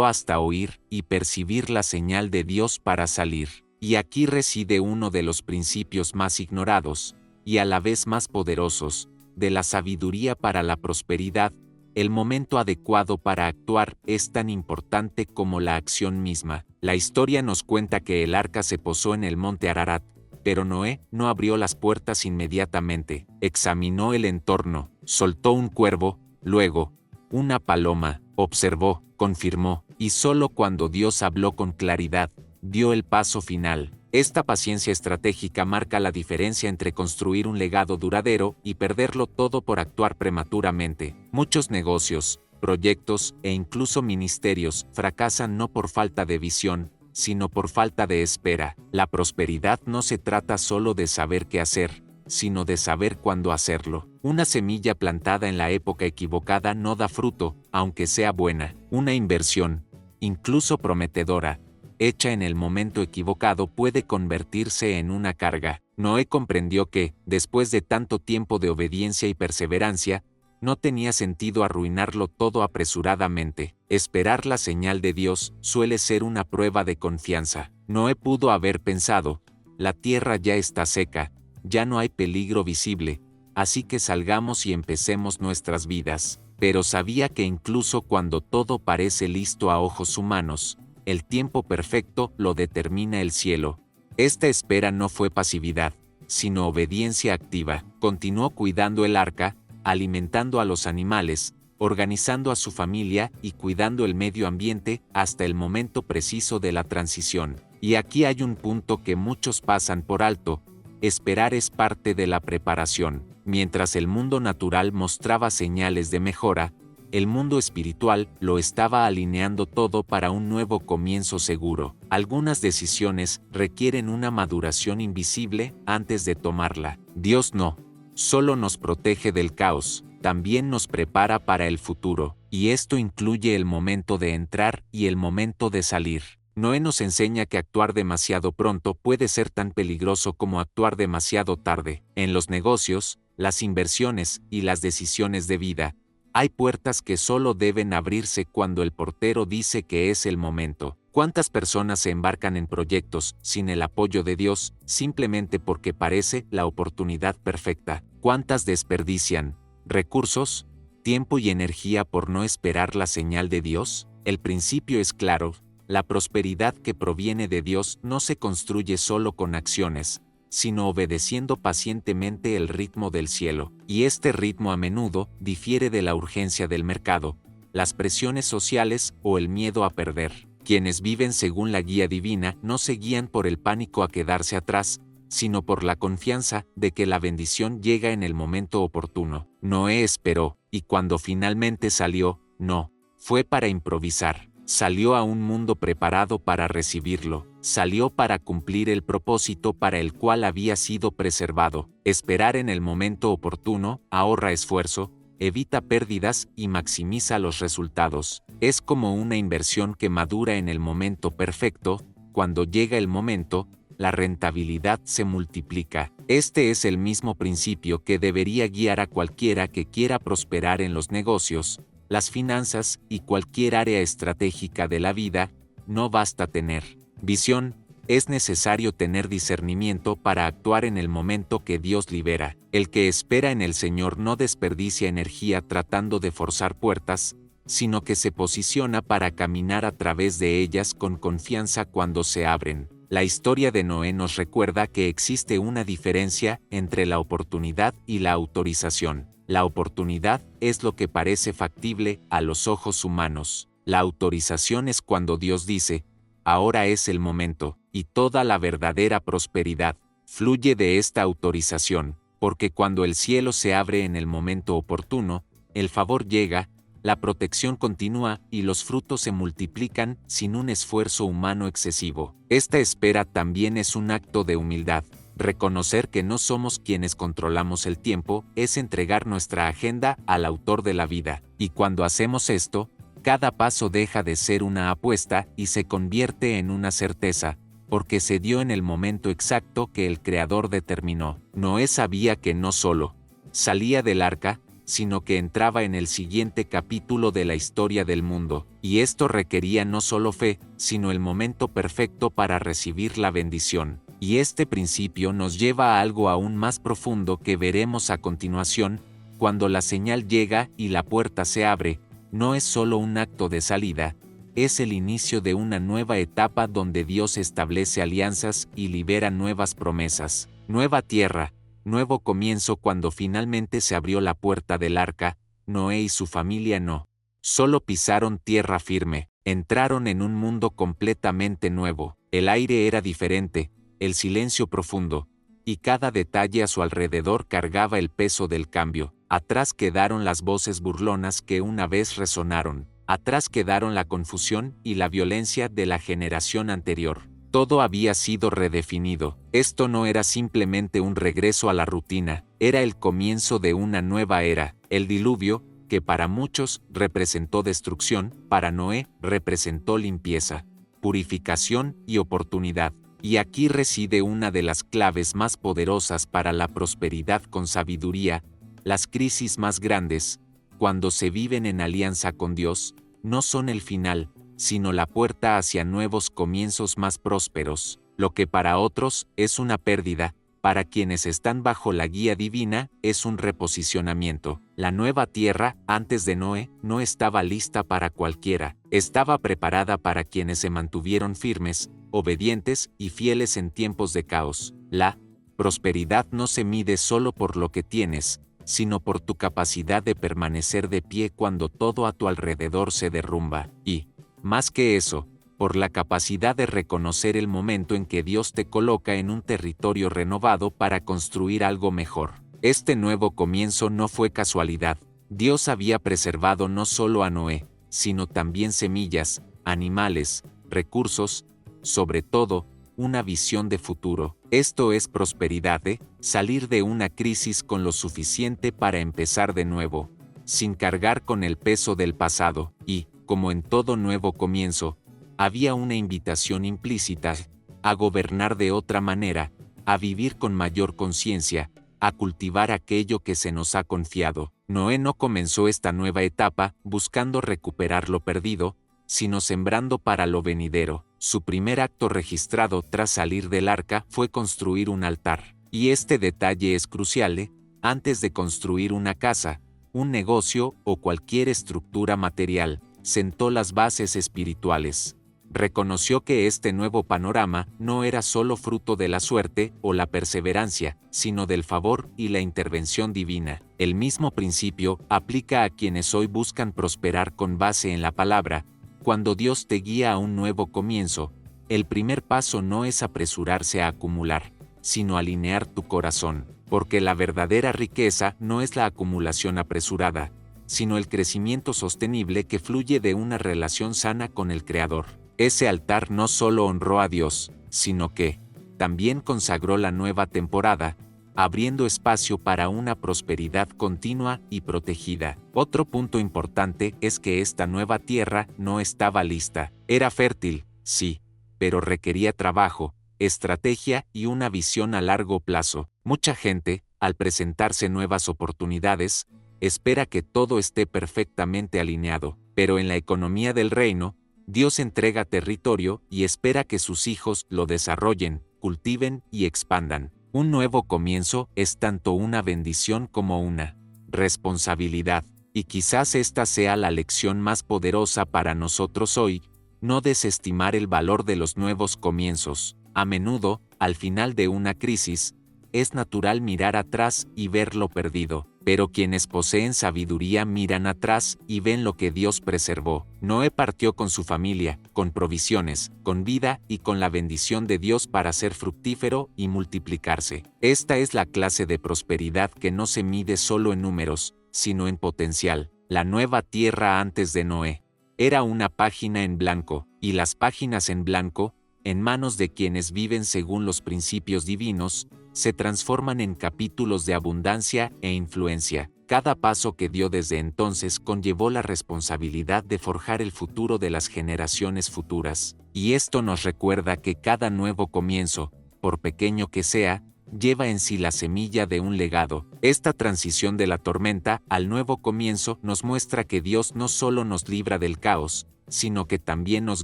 hasta oír y percibir la señal de Dios para salir. Y aquí reside uno de los principios más ignorados, y a la vez más poderosos, de la sabiduría para la prosperidad. El momento adecuado para actuar es tan importante como la acción misma. La historia nos cuenta que el arca se posó en el monte Ararat, pero Noé no abrió las puertas inmediatamente. Examinó el entorno, soltó un cuervo, luego una paloma, observó, confirmó, y solo cuando Dios habló con claridad, dio el paso final. Esta paciencia estratégica marca la diferencia entre construir un legado duradero y perderlo todo por actuar prematuramente. Muchos negocios, proyectos e incluso ministerios fracasan no por falta de visión, sino por falta de espera. La prosperidad no se trata solo de saber qué hacer, sino de saber cuándo hacerlo. Una semilla plantada en la época equivocada no da fruto, aunque sea buena. Una inversión, incluso prometedora, hecha en el momento equivocado puede convertirse en una carga. Noé comprendió que, después de tanto tiempo de obediencia y perseverancia, no tenía sentido arruinarlo todo apresuradamente. Esperar la señal de Dios suele ser una prueba de confianza. Noé pudo haber pensado, la tierra ya está seca, ya no hay peligro visible, así que salgamos y empecemos nuestras vidas. Pero sabía que incluso cuando todo parece listo a ojos humanos, el tiempo perfecto lo determina el cielo. Esta espera no fue pasividad, sino obediencia activa. Continuó cuidando el arca, alimentando a los animales, organizando a su familia y cuidando el medio ambiente hasta el momento preciso de la transición. Y aquí hay un punto que muchos pasan por alto: esperar es parte de la preparación. Mientras el mundo natural mostraba señales de mejora, el mundo espiritual lo estaba alineando todo para un nuevo comienzo seguro. Algunas decisiones requieren una maduración invisible antes de tomarla. Dios no solo nos protege del caos, también nos prepara para el futuro, y esto incluye el momento de entrar y el momento de salir. Noé nos enseña que actuar demasiado pronto puede ser tan peligroso como actuar demasiado tarde. En los negocios, las inversiones y las decisiones de vida, hay puertas que solo deben abrirse cuando el portero dice que es el momento. ¿Cuántas personas se embarcan en proyectos sin el apoyo de Dios simplemente porque parece la oportunidad perfecta? ¿Cuántas desperdician recursos, tiempo y energía por no esperar la señal de Dios? El principio es claro: la prosperidad que proviene de Dios no se construye solo con acciones, sino obedeciendo pacientemente el ritmo del cielo. Y este ritmo a menudo difiere de la urgencia del mercado, las presiones sociales o el miedo a perder. Quienes viven según la guía divina no se guían por el pánico a quedarse atrás, sino por la confianza de que la bendición llega en el momento oportuno. Noé esperó, y cuando finalmente salió, no fue para improvisar. Salió a un mundo preparado para recibirlo. Salió para cumplir el propósito para el cual había sido preservado. Esperar en el momento oportuno ahorra esfuerzo, evita pérdidas y maximiza los resultados. Es como una inversión que madura en el momento perfecto. Cuando llega el momento, la rentabilidad se multiplica. Este es el mismo principio que debería guiar a cualquiera que quiera prosperar en los negocios, las finanzas y cualquier área estratégica de la vida. No basta tener visión, es necesario tener discernimiento para actuar en el momento que Dios libera. El que espera en el Señor no desperdicia energía tratando de forzar puertas, sino que se posiciona para caminar a través de ellas con confianza cuando se abren. La historia de Noé nos recuerda que existe una diferencia entre la oportunidad y la autorización. La oportunidad es lo que parece factible a los ojos humanos. La autorización es cuando Dios dice: ahora es el momento, y toda la verdadera prosperidad fluye de esta autorización. porque cuando el cielo se abre en el momento oportuno, el favor llega, la protección continúa y los frutos se multiplican sin un esfuerzo humano excesivo. Esta espera también es un acto de humildad. Reconocer que no somos quienes controlamos el tiempo es entregar nuestra agenda al autor de la vida, y cuando hacemos esto, cada paso deja de ser una apuesta y se convierte en una certeza, porque se dio en el momento exacto que el Creador determinó. Noé sabía que no solo salía del arca, sino que entraba en el siguiente capítulo de la historia del mundo, y esto requería no solo fe, sino el momento perfecto para recibir la bendición. Y este principio nos lleva a algo aún más profundo que veremos a continuación. Cuando la señal llega y la puerta se abre, no es solo un acto de salida, es el inicio de una nueva etapa donde Dios establece alianzas y libera nuevas promesas. Nueva tierra, nuevo comienzo. Cuando finalmente se abrió la puerta del arca, Noé y su familia no solo pisaron tierra firme, entraron en un mundo completamente nuevo. El aire era diferente, el silencio profundo, y cada detalle a su alrededor cargaba el peso del cambio. Atrás quedaron las voces burlonas que una vez resonaron, atrás quedaron la confusión y la violencia de la generación anterior. Todo había sido redefinido. Esto no era simplemente un regreso a la rutina, era el comienzo de una nueva era. El diluvio, que para muchos representó destrucción, para Noé representó limpieza, purificación y oportunidad. Y aquí reside una de las claves más poderosas para la prosperidad con sabiduría. Las crisis más grandes, cuando se viven en alianza con Dios, no son el final, sino la puerta hacia nuevos comienzos más prósperos. Lo que para otros es una pérdida, para quienes están bajo la guía divina, es un reposicionamiento. La nueva tierra, antes de Noé, no estaba lista para cualquiera. Estaba preparada para quienes se mantuvieron firmes, obedientes y fieles en tiempos de caos. La prosperidad no se mide solo por lo que tienes, sino por tu capacidad de permanecer de pie cuando todo a tu alrededor se derrumba. Y, más que eso, por la capacidad de reconocer el momento en que Dios te coloca en un territorio renovado para construir algo mejor. Este nuevo comienzo no fue casualidad. Dios había preservado no solo a Noé, sino también semillas, animales, recursos, sobre todo, una visión de futuro. Esto es prosperidad, salir de una crisis con lo suficiente para empezar de nuevo, sin cargar con el peso del pasado. Y, como en todo nuevo comienzo, había una invitación implícita a gobernar de otra manera, a vivir con mayor conciencia, a cultivar aquello que se nos ha confiado. Noé no comenzó esta nueva etapa buscando recuperar lo perdido, sino sembrando para lo venidero. Su primer acto registrado tras salir del arca fue construir un altar. Y este detalle es crucial, antes de construir una casa, un negocio o cualquier estructura material, sentó las bases espirituales. Reconoció que este nuevo panorama no era solo fruto de la suerte o la perseverancia, sino del favor y la intervención divina. El mismo principio aplica a quienes hoy buscan prosperar con base en la palabra. Cuando Dios te guía a un nuevo comienzo, el primer paso no es apresurarse a acumular, sino alinear tu corazón, porque la verdadera riqueza no es la acumulación apresurada, sino el crecimiento sostenible que fluye de una relación sana con el Creador. Ese altar no solo honró a Dios, sino que también consagró la nueva temporada, abriendo espacio para una prosperidad continua y protegida. Otro punto importante es que esta nueva tierra no estaba lista. Era fértil, sí, pero requería trabajo, estrategia y una visión a largo plazo. Mucha gente, al presentarse nuevas oportunidades, espera que todo esté perfectamente alineado, pero en la economía del reino, Dios entrega territorio y espera que sus hijos lo desarrollen, cultiven y expandan. Un nuevo comienzo es tanto una bendición como una responsabilidad, y quizás esta sea la lección más poderosa para nosotros hoy, no desestimar el valor de los nuevos comienzos. A menudo, al final de una crisis, es natural mirar atrás y ver lo perdido, pero quienes poseen sabiduría miran atrás y ven lo que Dios preservó. Noé partió con su familia, con provisiones, con vida y con la bendición de Dios para ser fructífero y multiplicarse. Esta es la clase de prosperidad que no se mide solo en números, sino en potencial. La nueva tierra antes de Noé era una página en blanco, y las páginas en blanco, en manos de quienes viven según los principios divinos, se transforman en capítulos de abundancia e influencia. Cada paso que dio desde entonces conllevó la responsabilidad de forjar el futuro de las generaciones futuras, y esto nos recuerda que cada nuevo comienzo, por pequeño que sea, lleva en sí la semilla de un legado. Esta transición de la tormenta al nuevo comienzo nos muestra que Dios no solo nos libra del caos, sino que también nos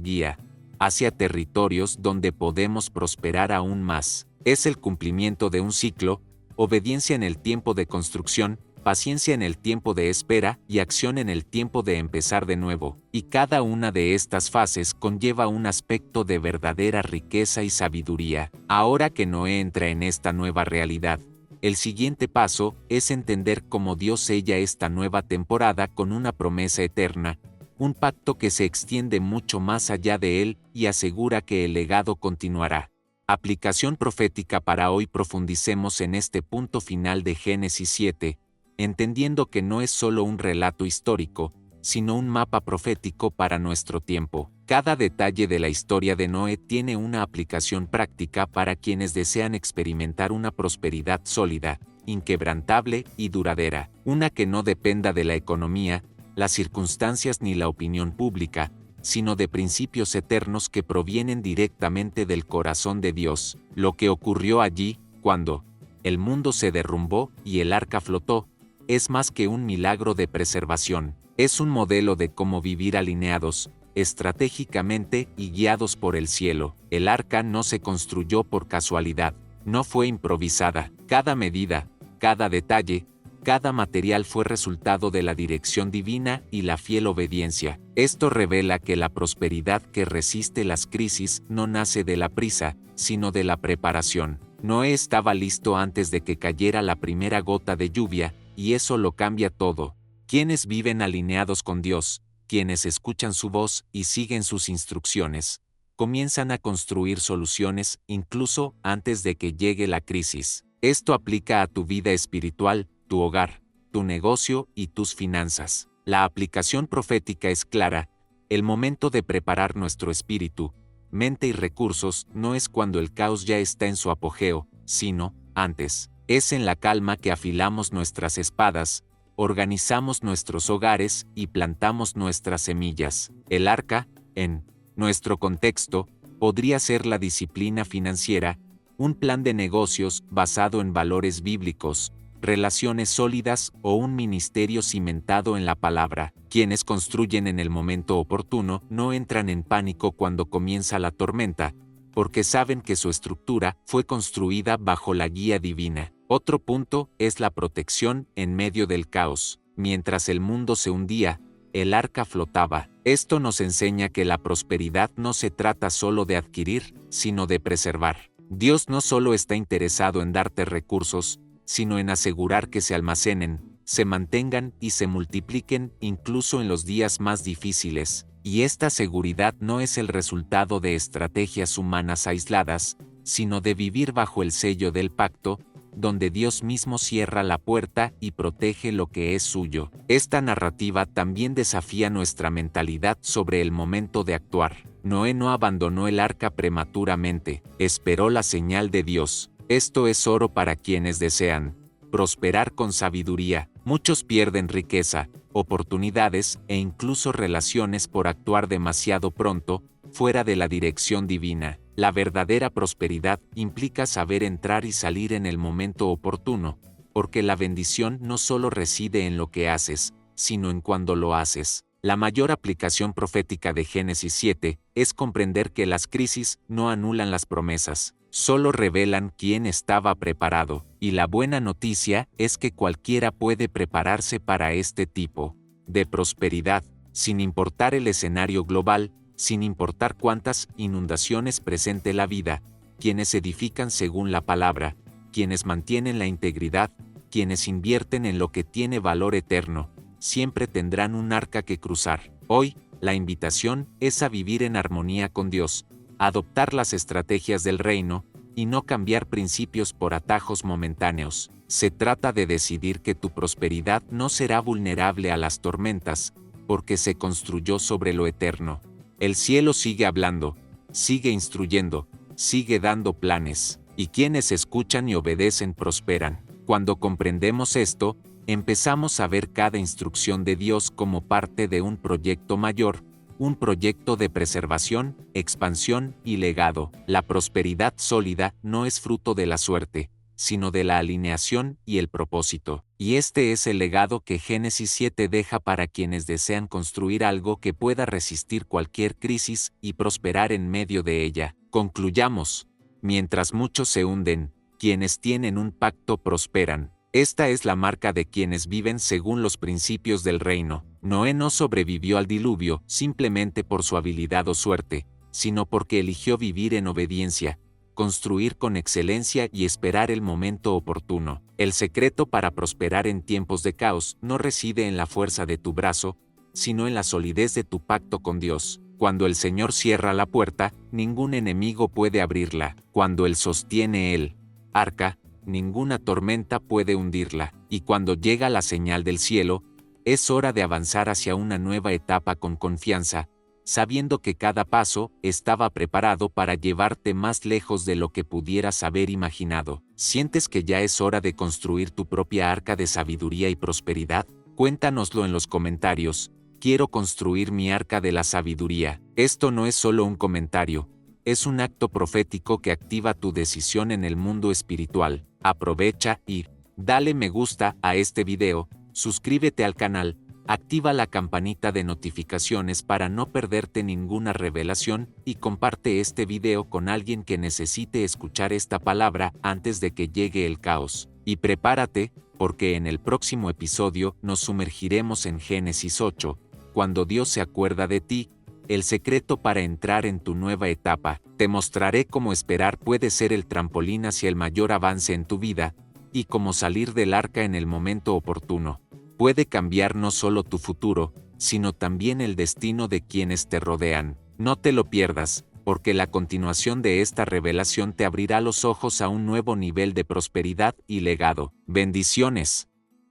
guía hacia territorios donde podemos prosperar aún más. Es el cumplimiento de un ciclo, obediencia en el tiempo de construcción, paciencia en el tiempo de espera y acción en el tiempo de empezar de nuevo. Y cada una de estas fases conlleva un aspecto de verdadera riqueza y sabiduría. Ahora que Noé entra en esta nueva realidad, el siguiente paso es entender cómo Dios sella esta nueva temporada con una promesa eterna, un pacto que se extiende mucho más allá de él y asegura que el legado continuará. Aplicación profética para hoy. Profundicemos en este punto final de Génesis 7, entendiendo que no es solo un relato histórico, sino un mapa profético para nuestro tiempo. Cada detalle de la historia de Noé tiene una aplicación práctica para quienes desean experimentar una prosperidad sólida, inquebrantable y duradera, una que no dependa de la economía, las circunstancias ni la opinión pública, sino de principios eternos que provienen directamente del corazón de Dios. Lo que ocurrió allí, cuando el mundo se derrumbó y el arca flotó, es más que un milagro de preservación. Es un modelo de cómo vivir alineados, estratégicamente y guiados por el cielo. El arca no se construyó por casualidad, no fue improvisada. Cada medida, cada detalle, cada material fue resultado de la dirección divina y la fiel obediencia. Esto revela que la prosperidad que resiste las crisis no nace de la prisa, sino de la preparación. Noé estaba listo antes de que cayera la primera gota de lluvia, y eso lo cambia todo. Quienes viven alineados con Dios, quienes escuchan su voz y siguen sus instrucciones, comienzan a construir soluciones incluso antes de que llegue la crisis. Esto aplica a tu vida espiritual, tu hogar, tu negocio y tus finanzas. La aplicación profética es clara. El momento de preparar nuestro espíritu, mente y recursos no es cuando el caos ya está en su apogeo, sino antes. Es en la calma que afilamos nuestras espadas, organizamos nuestros hogares y plantamos nuestras semillas. El arca, en nuestro contexto, podría ser la disciplina financiera, un plan de negocios basado en valores bíblicos, relaciones sólidas o un ministerio cimentado en la palabra. Quienes construyen en el momento oportuno no entran en pánico cuando comienza la tormenta, porque saben que su estructura fue construida bajo la guía divina. Otro punto es la protección en medio del caos. Mientras el mundo se hundía, el arca flotaba. Esto nos enseña que la prosperidad no se trata solo de adquirir, sino de preservar. Dios no solo está interesado en darte recursos, sino en asegurar que se almacenen, se mantengan y se multipliquen incluso en los días más difíciles. Y esta seguridad no es el resultado de estrategias humanas aisladas, sino de vivir bajo el sello del pacto, donde Dios mismo cierra la puerta y protege lo que es suyo. Esta narrativa también desafía nuestra mentalidad sobre el momento de actuar. Noé no abandonó el arca prematuramente, esperó la señal de Dios. Esto es oro para quienes desean prosperar con sabiduría. Muchos pierden riqueza, oportunidades e incluso relaciones por actuar demasiado pronto, fuera de la dirección divina. La verdadera prosperidad implica saber entrar y salir en el momento oportuno, porque la bendición no solo reside en lo que haces, sino en cuando lo haces. La mayor aplicación profética de Génesis 7 es comprender que las crisis no anulan las promesas, solo revelan quién estaba preparado, y la buena noticia es que cualquiera puede prepararse para este tipo de prosperidad, sin importar el escenario global, sin importar cuántas inundaciones presente la vida. Quienes edifican según la palabra, quienes mantienen la integridad, quienes invierten en lo que tiene valor eterno, siempre tendrán un arca que cruzar. Hoy, la invitación es a vivir en armonía con Dios, a adoptar las estrategias del reino, y no cambiar principios por atajos momentáneos. Se trata de decidir que tu prosperidad no será vulnerable a las tormentas, porque se construyó sobre lo eterno. El cielo sigue hablando, sigue instruyendo, sigue dando planes, y quienes escuchan y obedecen prosperan. Cuando comprendemos esto, empezamos a ver cada instrucción de Dios como parte de un proyecto mayor, un proyecto de preservación, expansión y legado. La prosperidad sólida no es fruto de la suerte, sino de la alineación y el propósito. Y este es el legado que Génesis 7 deja para quienes desean construir algo que pueda resistir cualquier crisis y prosperar en medio de ella. Concluyamos. Mientras muchos se hunden, quienes tienen un pacto prosperan. Esta es la marca de quienes viven según los principios del reino. Noé no sobrevivió al diluvio simplemente por su habilidad o suerte, sino porque eligió vivir en obediencia, construir con excelencia y esperar el momento oportuno. El secreto para prosperar en tiempos de caos no reside en la fuerza de tu brazo, sino en la solidez de tu pacto con Dios. Cuando el Señor cierra la puerta, ningún enemigo puede abrirla. Cuando Él sostiene el arca, ninguna tormenta puede hundirla. Y cuando llega la señal del cielo, es hora de avanzar hacia una nueva etapa con confianza, sabiendo que cada paso estaba preparado para llevarte más lejos de lo que pudieras haber imaginado. ¿Sientes que ya es hora de construir tu propia arca de sabiduría y prosperidad? Cuéntanoslo en los comentarios. Quiero construir mi arca de la sabiduría. Esto no es solo un comentario, es un acto profético que activa tu decisión en el mundo espiritual. Aprovecha y dale me gusta a este video, suscríbete al canal, activa la campanita de notificaciones para no perderte ninguna revelación y comparte este video con alguien que necesite escuchar esta palabra antes de que llegue el caos. Y prepárate, porque en el próximo episodio nos sumergiremos en Génesis 8, cuando Dios se acuerda de ti, el secreto para entrar en tu nueva etapa. Te mostraré cómo esperar puede ser el trampolín hacia el mayor avance en tu vida, y cómo salir del arca en el momento oportuno puede cambiar no solo tu futuro, sino también el destino de quienes te rodean. No te lo pierdas, porque la continuación de esta revelación te abrirá los ojos a un nuevo nivel de prosperidad y legado. Bendiciones.